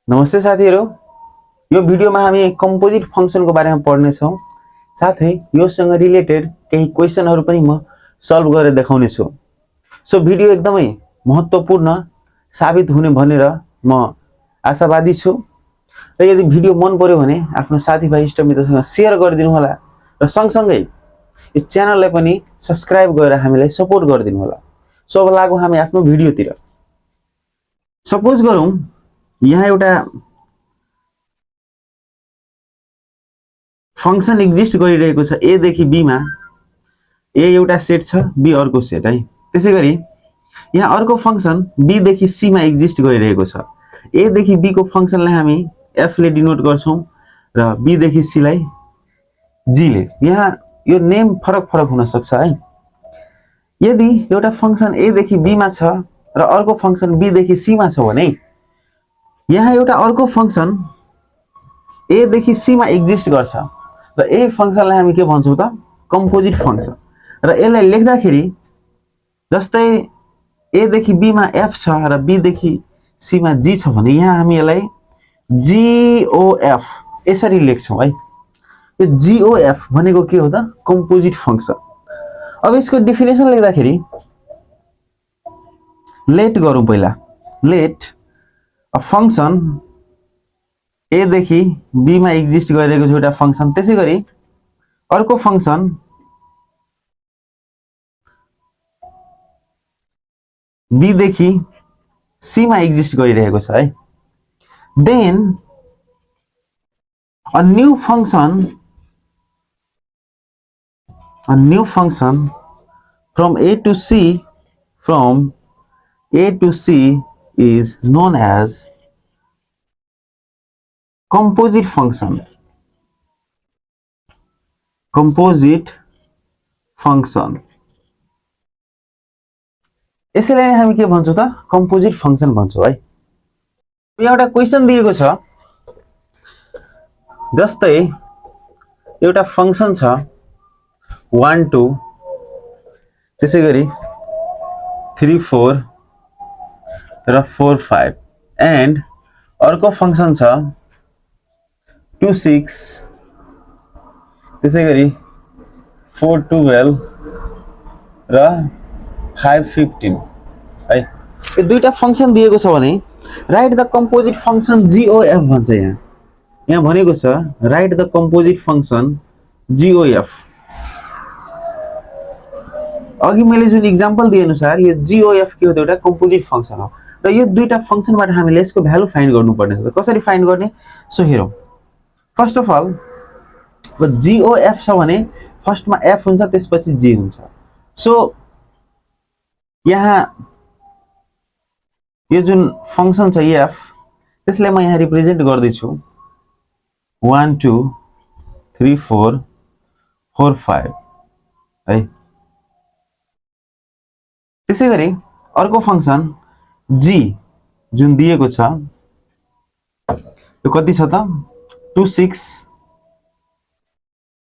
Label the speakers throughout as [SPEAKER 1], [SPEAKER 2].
[SPEAKER 1] नमस्ते साथीहरु, यो भिडियोमा हामी कम्पोजिट फंक्सनको बारेमा पढ्ने छौं। साथै योसँग रिलेटेड केही क्वेशनहरु पनि म सल्भ गरेर देखाउने छु। सो भिडियो एकदमै महत्त्वपूर्ण साबित हुने भनेर म आशावादी छु। र यदि भिडियो मन पर्यो भने आफ्नो साथीभाइ इष्टमित्रसँग शेयर गरिदिनु होला र सँगसँगै यो च्यानललाई पनि सब्स्क्राइब गरेर हामीलाई सपोर्ट गरिदिनु होला। सो अब लागौं हामी आफ्नो भिडियोतिर। सपोज गरौँ यहाँ एउटा फंक्सन एक्जिस्ट गरिरहेको छ a देखि b मा। a एउटा सेट छ, b अर्को सेट है। त्यसैगरी यहाँ अर्को फंक्सन b देखि c मा एक्जिस्ट गरिरहेको छ। a देखि b को फंक्सनलाई हामी f ले डिनोट गर्छौं र b देखि c लाई g ले। यहाँ यो नेम फरक फरक हुन सक्छ है। यदि एउटा फंक्सन a देखि b मा छ र अर्को फंक्सन b देखि c मा छ भने यहाँ एउटा अर्को फंक्सन a देखि c मा एक्जिस्ट गर्छ र यही फंक्सनलाई हामी के भन्छौं त कम्पोजिट फंक्सन। र यसलाई लेख्दाखेरि जस्तै a देखि b मा f छ र b देखि c मा g छ भने यहाँ हामी यसलाई GOF यसरी लेख्छौं है। यो GOF भनेको के हो त कम्पोजिट फंक्सन। अब यसको डेफिनेसन लेख्दाखेरि लेट गरौँ पहिला। लेट अ फंक्सन a देखि b मा एक्जिस्ट गरिरहेको छ एउटा फंक्सन, त्यसैगरी अर्को फंक्सन b देखि c मा एक्जिस्ट गरिरहेको छ है। Then a new function from a to c is known as composite function. यसैलाई हामी के भन्छौं त कम्पोजिट फंक्सन भन्छौं है। एउटा क्वेशन दिएको छ, जस्तै एउटा फंक्सन छ 1 2 त्यसैगरी 3 4 र 4 5 एन्ड अर्को फंक्सन छ 2 6 त्यसैगरी 4 12 र 5 15 है। यो दुईटा फंक्सन दिएको छ भने right the composite function GOF भन्छ। यहाँ भनेको छ right the composite function GOF। अघि मैले जुन एक्जाम्पल दिए अनुसार यो GOF के हो त एउटा कम्पोजिट फंक्सन हो र यो दुईटा फंक्सनबाट हामीले यसको भ्यालु फाइन्ड गर्नुपर्ने छ। कसरी फाइन्ड गर्ने सो हेरौं। फर्स्ट अफ अल GOF छ भने फर्स्टमा f हुन्छ त्यसपछि g हुन्छ। सो यहाँ यो जुन फंक्सन छ f त्यसलाई म यहाँ रिप्रेजेन्ट गर्दै छु 1 2 3 4 4 5 है। त्यसैगरी अर्को फंक्सन g जुन दिएको छ यो कति छ त 2 6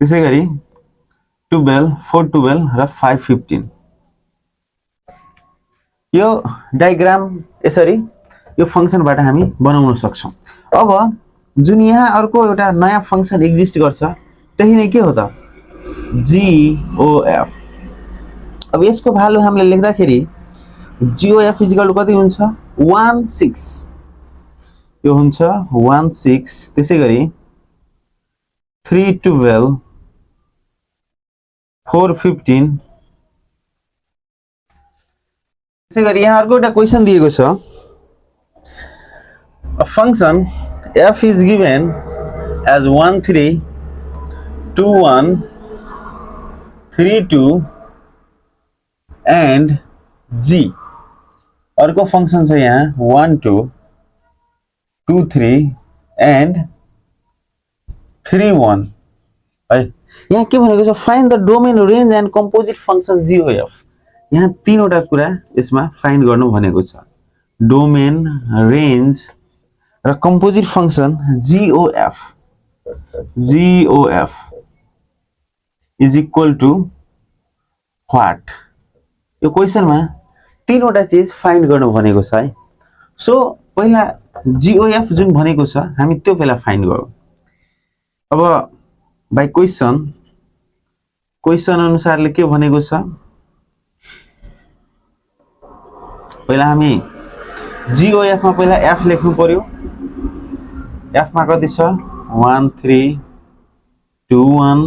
[SPEAKER 1] त्यसैगरी 12 4 12 र 5 15। यो डायग्राम यसरी यो फंक्सनबाट हामी बनाउन सक्छौं। अब जुन यहाँ अर्को एउटा नयाँ फंक्सन एक्जिस्ट गर्छ त्यही नै के हो त GOF। अब यसको भ्यालु हामीले लेख्दाखेरि GOF इक्वल टु कति हुन्छ 1 6 यो हुन्छ 1 6 त्यसैगरी 3 12 4 15 त्यसैगरी यहाँ अर्को एउटा क्वेशन दिएको छ a function f is given as 1 3 2 1 3 2 and g। अर्को फंक्सन छ यहाँ 1 2 2 3 and 3 1 है। यहाँ के भनेको छ find the domain range and composite function GOF। यहाँ तीनवटा कुरा यसमा फाइन्ड गर्नु भनेको छ। डोमेन, रेन्ज र composite function GOF is equal to what. यो क्वेशनमा तीनवटा चीज फाइन्ड गर्नु भनेको छ है। सो पहिला GOF जुन भनेको छ हामी त्यो पहिला फाइन्ड गरौँ। अब बाइ क्वेशन अनुसारले के भनेको छ, पहिला हामी GOF मा पहिला F लेख्नु पर्यो। F मा कति छ 1 3 2 1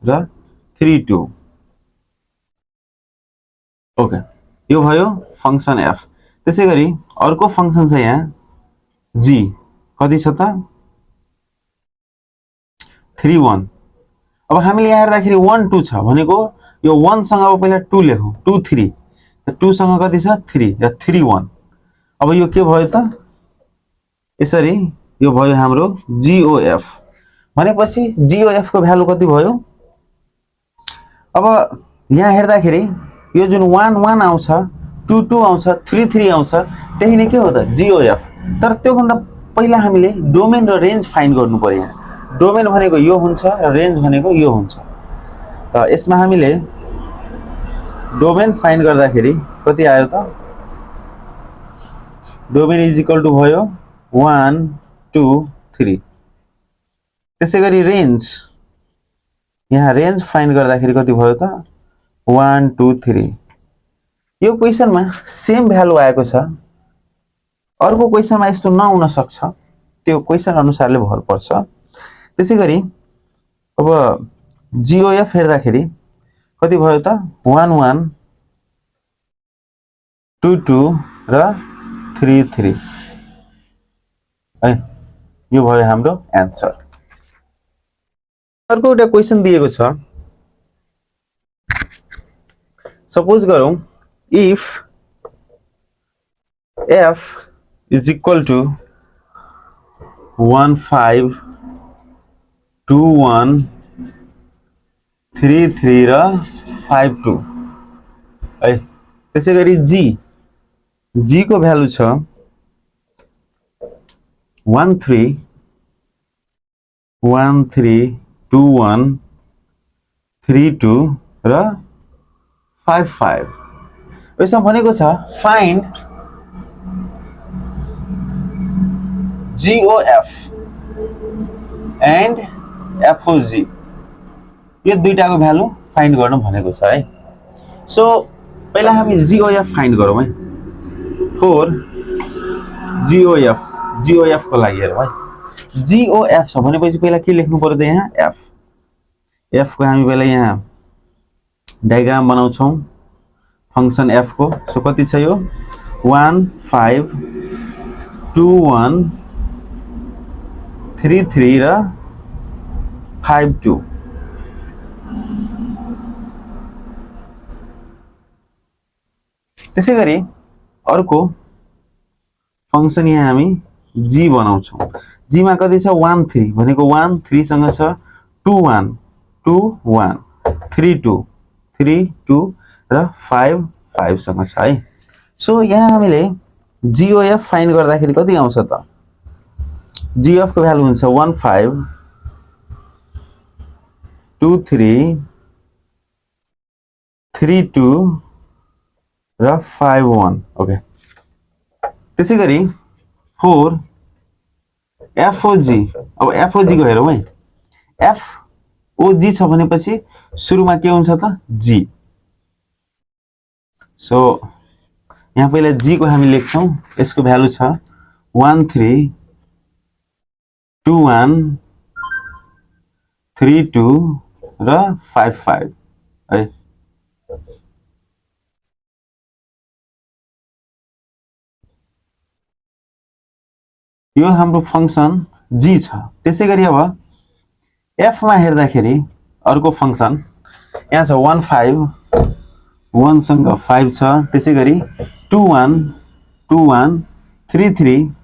[SPEAKER 1] र 3 2। ओके, यो भयो फंक्सन F। त्यसैगरी अर्को फंक्सन छ यहाँ G, कति छ त 3 1। अब हामीले यहाँ हेर्दाखेरि 1 2 छ भनेको यो 1 सँग अब पहिला 2 लेखौं, 2 3 त 2 सँग कति छ 3 र 3 1। अब यो के भयो त, यसरी यो भयो हाम्रो GOF। भनेपछि GOF को भ्यालु कति भयो। अब यहाँ हेर्दाखेरि यो जुन 1 1 आउँछ, 2 2 आउँछ, 3 3 आउँछ, त्यही नै के हो त GOF। तर त्यो भन्दा पहिला हामीले डोमेन र रेन्ज फाइन्ड गर्नु पर्यो। यहाँ डोमेन भनेको यो हुन्छ र रेन्ज भनेको यो हुन्छ। त यसमा हामीले डोमेन फाइन्ड गर्दाखेरि कति आयो त, डोमेन इज इक्वल टु भयो 1 2 3। त्यसैगरी रेन्ज, यहाँ रेन्ज फाइन्ड गर्दाखेरि कति भयो त 1 2 3। यो क्वेशनमा सेम भ्यालु आएको छ, अर्को क्वेशनमा यस्तो नहुन सक्छ, त्यो क्वेशन अनुसारले भर पर्छ। त्यसैगरी अब GOF हेर्दाखेरि कति भयो त 1 1 2 2 र 3 3 है, यो भयो हाम्रो एन्सर। अर्को एउटा क्वेशन दिएको छ, सपोज गरौँ if F is equal to 1 5 2 1 3 3 र 5 2 है। त्यसैगरी G को भ्यालु छ 1 3 1 3 2 1 3 2 र 5 5। यसमा भनेको छ फाइन्ड GOF एन्ड FOG, यो दुईटाको भ्यालु फाइन्ड गर्नु भनेको छ है। सो पहिला हामी GOF फाइन्ड गरौँ है। फोर GOF को लागि हेरौँ है। GOF छ भनेपछि पहिला के लेख्नु पर्यो त यहाँ F को हामी पहिला यहाँ डायग्राम बनाउँछौँ फंक्सन F को। सो कति छ यो 1 5 2 1 3 3 र 5 2। त्यसैगरी अर्को फंक्सन यहाँ हामी G बनाउँछौँ। G मा कति छ 1 3 भनेको 1 3 सँग छ 2 1 2 1 3 2 3 2 र 5 5 सँग छ है। सो यहाँ हामीले GOF फाइन्ड गर्दाखेरि कति आउँछ त, GOF को भ्यालु हुन्छ 1 5 2 3 3 2 र 5 1। ओके, त्यसैगरी 4 FOG। अब FOG को हेरौँ है। FOG छ भनेपछि सुरुमा के हुन्छ त G। सो यहाँ पहिला G को हामी लेख्छौँ, यसको भ्यालु छ 1 3 2 1 3 2 र 5 5 है। यो हाम्रो फंक्सन G छ। त्यसैगरी अब F मा हेर्दाखेरि अर्को फंक्सन यहाँ छ 1 5 1 सँग 5 छ, त्यसैगरी 2 1 2 1 3 3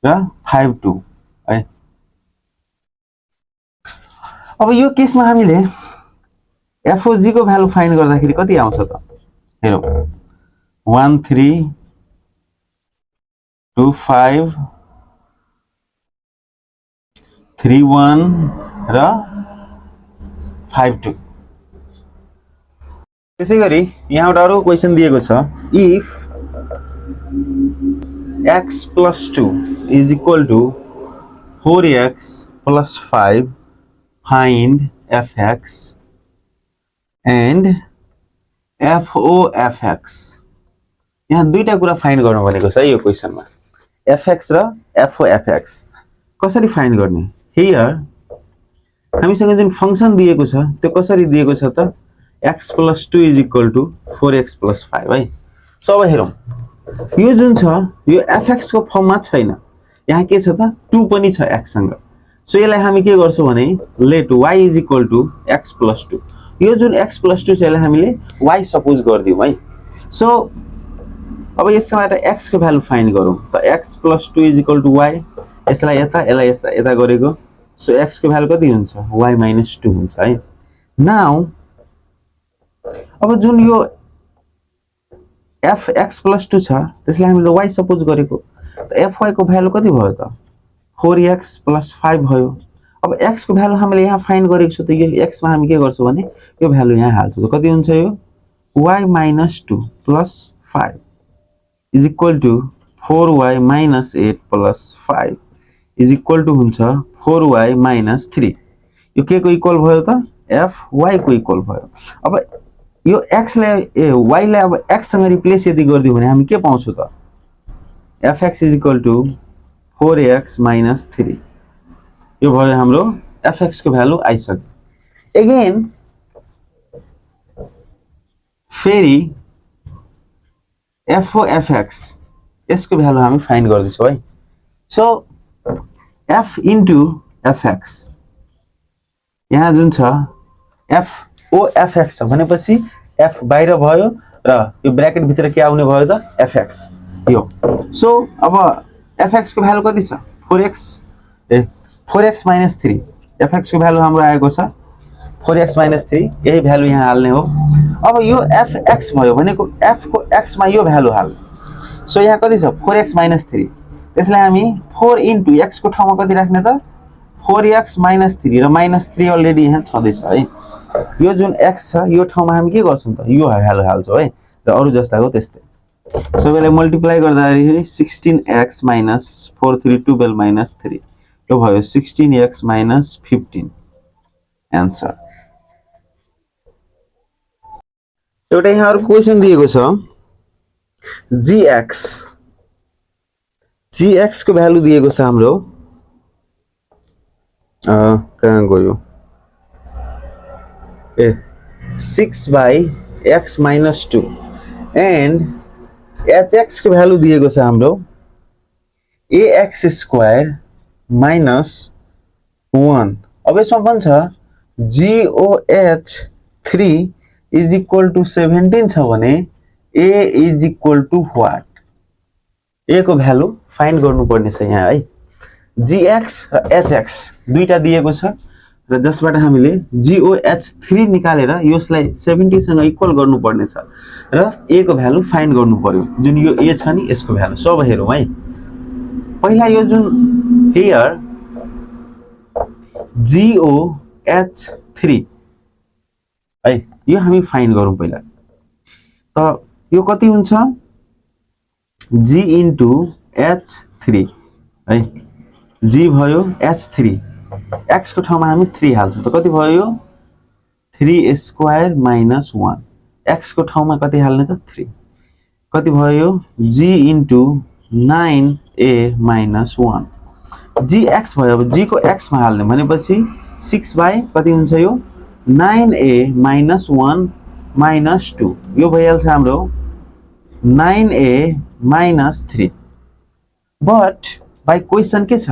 [SPEAKER 1] र 5 2 है। अब यो केसमा हामीले FOG को भ्यालु फाइन्ड गर्दाखेरि कति आउँछ त हेरौँ 1 3 2 5 3 1 र 5 2। त्यसैगरी यहाँ एउटा अर्को क्वेशन दिएको छ, if x plus 2 is equal to 4x plus 5 find fx and fo/fx यहाँ दुईटा कुरा फाइन्ड गर्नु भनेको छ यो क्वेशनमा fx र fo/fx कसरी फाइन्ड गर्ने हियर हामीसँग जुन फंक्सन दिएको छ त्यो कसरी दिएको छ त x plus 2 is equal to 4x plus 5 है सो अब हेरौं यो जुन छ यो fx को फर्ममा छैन यहाँ के छ त 2 पनि छ x सँग सो यसलाई हामी के गर्छौं भने late y is equal to x plus 2 यो जुन x plus 2 छ यसलाई हामीले y सपोज गर्दियौ है सो अब यसबाट x को भ्यालु फाइन्ड गरौं त x plus 2 is equal to y यसलाई यता गरेको सो x को भ्यालु कति हुन्छ y minus 2 हुन्छ है नाउ अब जुन यो fx plus 2 छ त्यसलाई हामीले y सपोज गरेको त fy को भ्यालु कति भयो त 4x plus 5 भयो अब x को भ्यालु हामीले यहाँ फाइन्ड गरेको छ त यो x मा हामी के गर्छौं भने यो भ्यालु यहाँ हाल्छौं त कति हुन्छ यो y minus 2 plus 5 is equal to 4y minus 8 plus 5 is equal to हुन्छ 4y minus 3 यो के को इक्वल भयो त fy को इक्वल भयो अब यो x लाई y लाई अब x सँग रिप्लेस यदि गर्दियौ भने हामी के पाउँछौ त fx is equal to 4x minus 3 यो भयो हाम्रो fx को भ्यालु आइसक्यो अगेन फेरि fo/fx यसको भ्यालु हामी फाइन्ड गर्दै छौ है सो f into fx यहाँ जुन छ fo/fx छ भनेपछि f बाहिर भयो र यो ब्र्याकेट भित्र के आउने भयो त fx यो सो अब fx को भ्यालु कति छ 4x minus 3 fx को भ्यालु हाम्रो आएको छ 4x minus 3 यही भ्यालु यहाँ हाल्ने हो अब यो fx भयो भनेको f को x मा यो भ्यालु हाल्ने सो यहाँ कति छ 4x minus 3 त्यसलाई हामी 4 into x को ठाउँमा कति राख्ने त 4x minus 3 र minus 3 अलरेडी यहाँ छँदै छ है यो जुन x छ यो ठाउँमा हामी के गर्छौं त यो भ्यालु हाल्छौं है र अरु जस्ताको त्यस्तै सो यसलाई मल्टिप्लाई गर्दाखेरि 16x minus 4 3 12 minus 3 यो भयो 16x minus 15 आन्सर एउटा यहाँ अरु क्वेशन दिएको छ gx को भ्यालु दिएको छ हाम्रो कहाँ गयो 6 by x minus 2 and hx को भ्यालु दिएको छ हाम्रो ax square minus 1 अब यसमा पनि छ goh3 is equal to 17 छ भने a is equal to what a को भ्यालु फाइन्ड गर्नु पर्ने छ यहाँ है gx र hx दुईटा दिएको छ र जसबाट हामीले goh3 निकालेर यसलाई 70 सँग इक्वल गर्नु पर्ने छ र a को भ्यालु फाइन्ड गर्नु पर्यो जुन यो a छ नि यसको भ्यालु सब हेरौं है पहिला यो जुन हियर goh3 है यो हामी फाइन्ड गरौं पहिला त यो कति हुन्छ g into h3 है g भयो h3 x को ठाउँमा हामी 3 हाल्छौं त कति भयो 3 स्क्वायर minus 1 x को ठाउँमा कति हाल्ने त 3 कति भयो g into 9a minus 1 gx भयो अब g को x मा हाल्ने भनेपछि 6 by कति हुन्छ यो 9a minus 1 minus 2 यो भइहाल्छ हाम्रो 9a minus 3 but by question के छ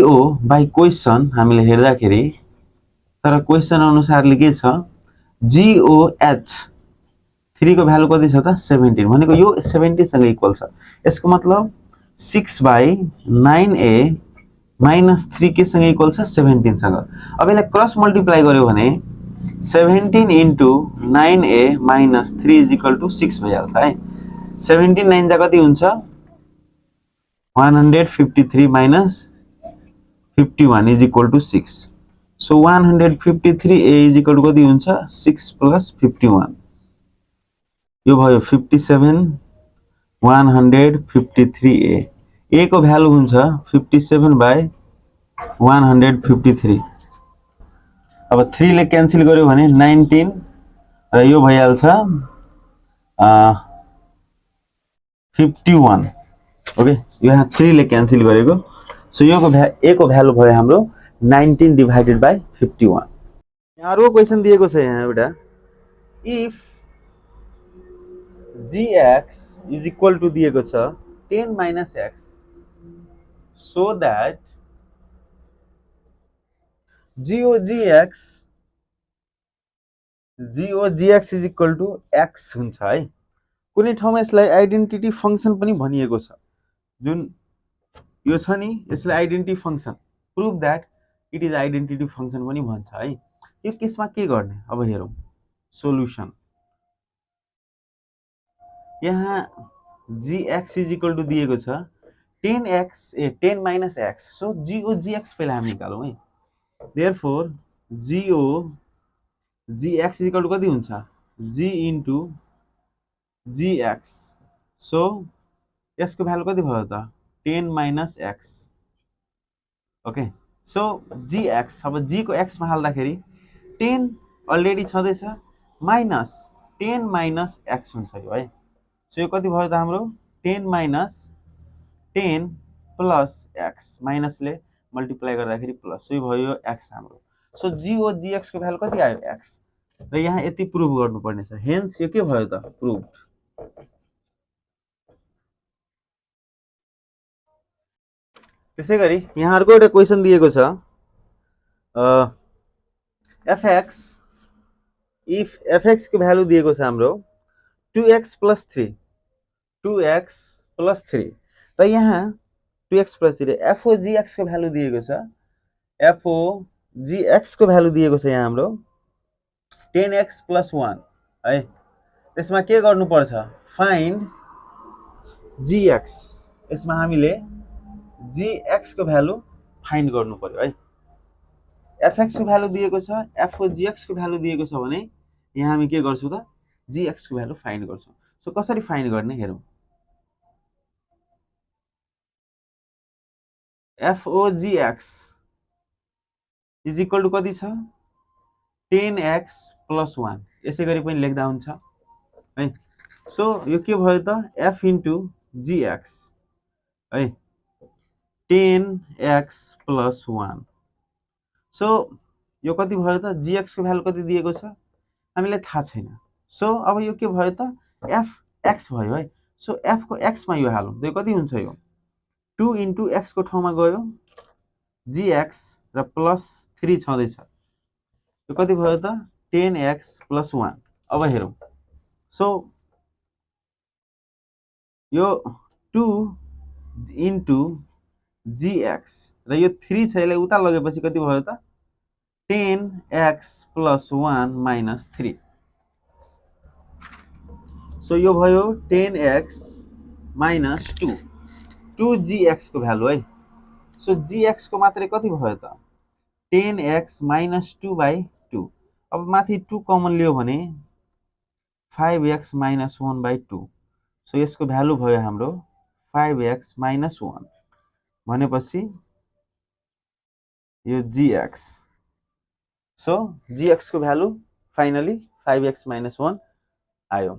[SPEAKER 1] go by question हामीले हेर्दाखेरि तर क्वेशन अनुसारले के छ goh3 को भ्यालु कति छ त 17 भनेको यो 70 सँग इक्वल छ यसको मतलब 6 by 9a minus 3 के सँग इक्वल छ 17 सँग अब यसलाई क्रस मल्टिप्लाई गर्यो भने 17 into 9a minus 3 is equal to 6 भइहाल्छ है 17 9 जा कति हुन्छ 153 minus 51 is equal to 6 so 153a is equal to कति हुन्छ 6 plus 51 यो भयो 57 153a a को भ्यालु हुन्छ 57/153 अब 3 ले क्यान्सल गर्यो भने 19 र यो भइहाल्छ 51 ओके यहाँ 3 ले क्यान्सल गरेको सो यो को a को भ्यालु भयो हाम्रो 19/51 यहाँ अर्को क्वेशन दिएको छ यहाँ एउटा if gx is equal to दिएको छ 10 minus x so that gogx is equal to x हुन्छ है कुनै ठाउँमा यसलाई आइडेन्टिटी फंक्सन पनि भनिएको छ जुन यो छ नि यसलाई identity function prove that it is identity function पनि भन्छ है यो केसमा के गर्ने अब हेरौं सोलुसन यहाँ gx is equal to दिएको छ 10 minus x so gogx पहिला हामी निकालौं है therefore gx is equal to कति हुन्छ g into gx so यसको भ्यालु कति भयो त 10 minus x okay so gx अब g को x मा हाल्दाखेरि 10 अलरेडी छँदैछ माइनस 10 minus x हुन्छ यो है सो यो कति भयो त हाम्रो 10 minus 10 plus x माइनस ले मल्टिप्लाई गर्दाखेरि प्लस सो यो भयो x हाम्रो सो gogx को भ्यालु कति आयो x र यहाँ यति प्रुभ गर्नुपर्ने छ हेन्स यो के भयो त प्रुभड त्यसैगरी यहाँ अर्को एउटा क्वेशन दिएको छ fx इफ fx को भ्यालु दिएको छ हाम्रो 2x plus 3 र यहाँ 2x plus 3 fogx को भ्यालु दिएको छ fogx को भ्यालु दिएको छ यहाँ हाम्रो 10x plus 1 है त्यसमा के गर्नु पर्छ फाइन्ड gx यसमा हामीले gx को भ्यालु फाइन्ड गर्नु पर्यो है fx को भ्यालु दिएको छ fogx को भ्यालु दिएको छ भने यहाँ हामी के गर्छौं त gx को भ्यालु फाइन्ड गर्छौं सो कसरी फाइन्ड गर्ने हेरौं fogx इज इक्वल टु कति छ 10x plus 1 यसै गरी पनि लेख्दा हुन्छ है सो यो के भयो त f into gx है 10x plus 1 सो यो कति भयो त gx को भ्यालु कति दिएको छ हामीलाई थाहा छैन सो अब यो के भयो त fx भयो है सो f को x मा यो हालौं यो कति हुन्छ यो 2 into x को ठाउँमा गयो gx र प्लस 3 छँदैछ यो कति भयो त 10x plus 1 अब हेरौं सो यो 2 into gx र यो 3 छ यसलाई उता लगेपछि कति भयो त 10x plus 1 minus 3 सो यो भयो 10x minus 2 2gx को भ्यालु है सो gx को मात्रै कति भयो त 10x minus 2/2 अब माथि 2 कमन लियो भने 5x minus 1/2 सो यसको भ्यालु भयो हाम्रो 5x minus 1 भनेपछि यो gx सो gx को भ्यालु फाइनली 5x minus 1 आयो